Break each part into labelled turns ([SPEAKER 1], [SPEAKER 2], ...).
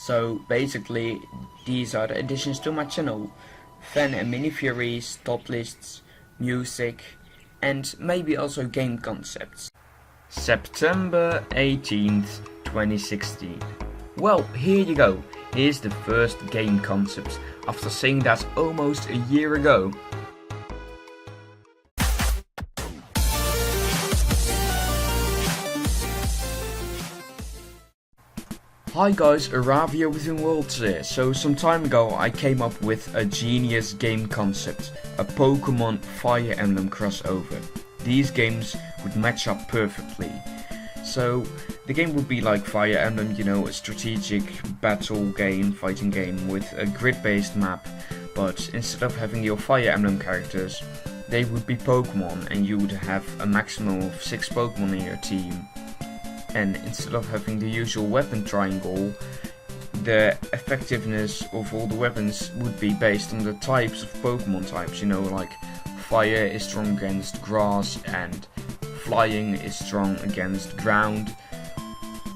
[SPEAKER 1] So basically, these are the additions to my channel: fan and mini theories, top lists, music, and maybe also game concepts. September 18th, 2016. Well, here you go. Here's the first game concept, after saying that almost a year ago. Hi guys, Ravio within Worlds here. So some time ago I came up with a genius game concept, a Pokémon Fire Emblem crossover. These games would match up perfectly. So the game would be like Fire Emblem, you know, a strategic battle game, fighting game with a grid-based map, but instead of having your Fire Emblem characters, they would be Pokémon, and you would have a maximum of 6 Pokémon in your team. And instead of having the usual weapon triangle, the effectiveness of all the weapons would be based on the types of Pokemon types, you know, like fire is strong against grass and flying is strong against ground.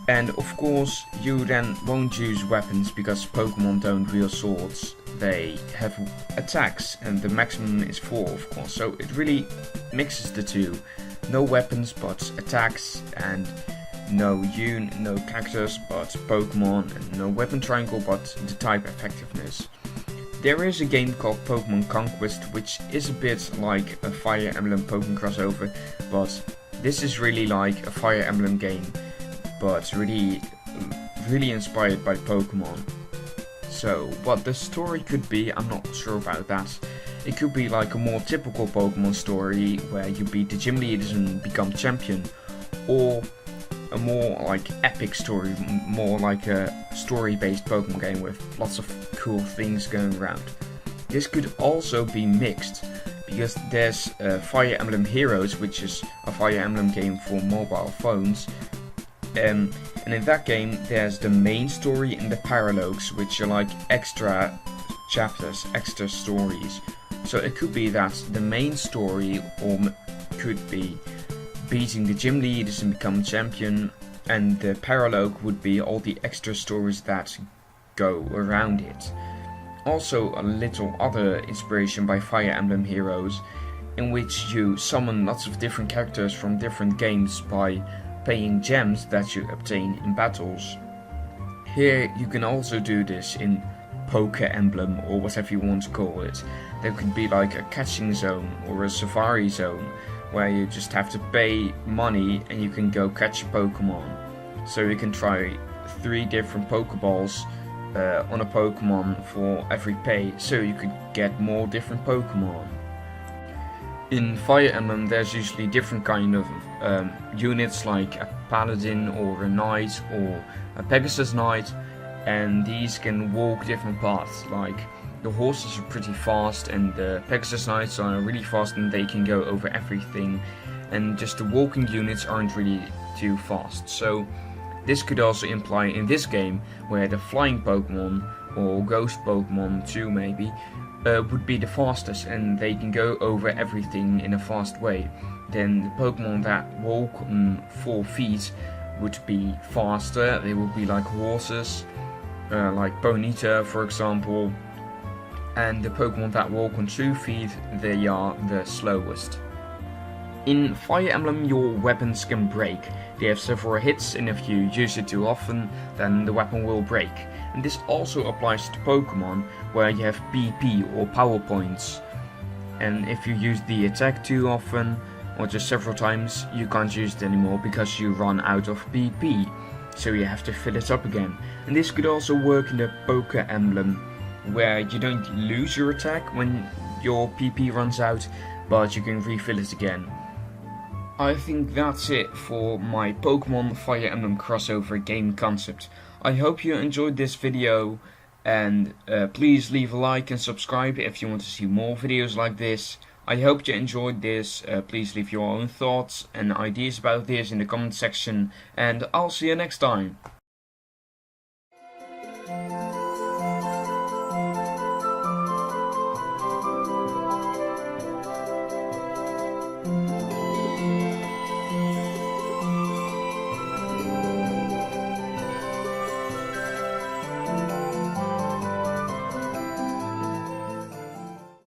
[SPEAKER 1] And of course you then won't use weapons because Pokemon don't wield swords, they have attacks and the maximum is 4 of course, so it really mixes the two. No weapons but attacks, and no characters but Pokemon, and no weapon triangle but the type effectiveness. There is a game called Pokémon Conquest, which is a bit like a Fire Emblem Pokémon crossover, but this is really like a Fire Emblem game, but really inspired by Pokemon. So what the story could be, I'm not sure about that. It could be like a more typical Pokemon story where you beat the gym leaders and become champion, or a more like epic story, more like a story-based Pokemon game with lots of cool things going around. This could also be mixed, because there's Fire Emblem Heroes, which is a Fire Emblem game for mobile phones, and in that game there's the main story and the paralogues, which are like extra chapters, extra stories. So it could be that the main story could be beating the gym leaders and become champion, and the paralogue would be all the extra stories that go around it. Also a little other inspiration by Fire Emblem Heroes, in which you summon lots of different characters from different games by paying gems that you obtain in battles. Here you can also do this in Poke Emblem, or whatever you want to call it. There could be like a catching zone or a safari zone, where you just have to pay money and you can go catch a Pokemon. So you can try 3 different Pokeballs on a Pokemon for every pay, so you could get more different Pokemon. In Fire Emblem there's usually different kind of units, like a Paladin or a Knight or a Pegasus Knight, and these can walk different paths. Like the horses are pretty fast and the Pegasus Knights are really fast and they can go over everything, and just the walking units aren't really too fast. So this could also imply in this game, where the flying Pokemon, or ghost Pokemon too maybe, would be the fastest and they can go over everything in a fast way. Then the Pokemon that walk on 4 feet would be faster, they would be like horses, like Ponyta for example. And the Pokemon that walk on 2 feet, they are the slowest. In Fire Emblem your weapons can break. They have several hits, and if you use it too often, then the weapon will break. And this also applies to Pokemon, where you have PP or power points. And if you use the attack too often, or just several times, you can't use it anymore because you run out of PP. So you have to fill it up again. And this could also work in the Poke Emblem, where you don't lose your attack when your PP runs out, but you can refill it again. I think that's it for my Pokémon Fire Emblem crossover game concept. I hope you enjoyed this video, and please leave a like and subscribe if you want to see more videos like this. I hope you enjoyed this. Please leave your own thoughts and ideas about this in the comment section, and I'll see you next time.